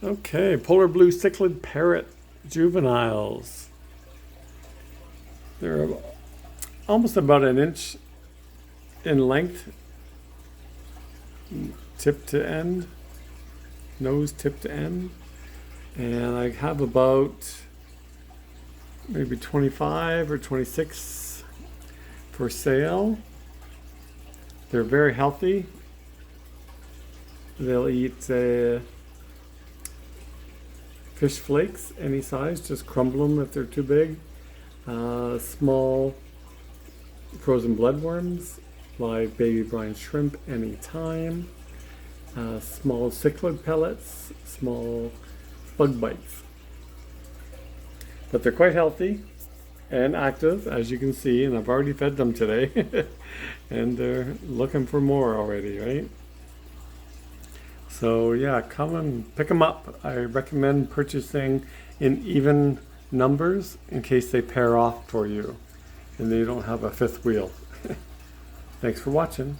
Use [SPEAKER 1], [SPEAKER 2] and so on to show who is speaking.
[SPEAKER 1] Okay, polar blue cichlid parrot juveniles. They're almost about an inch in length, tip to end, nose tip to end. And I have about maybe 25 or 26 for sale. They're very healthy. They'll eat fish flakes, any size, just crumble them if they're too big. Small frozen bloodworms, live baby brine shrimp anytime. Small cichlid pellets, small bug bites. But they're quite healthy and active, as you can see, and I've already fed them today. And they're looking for more already, right? So yeah, come and pick them up. I recommend purchasing in even numbers in case they pair off for you and they don't have a fifth wheel. Thanks for watching.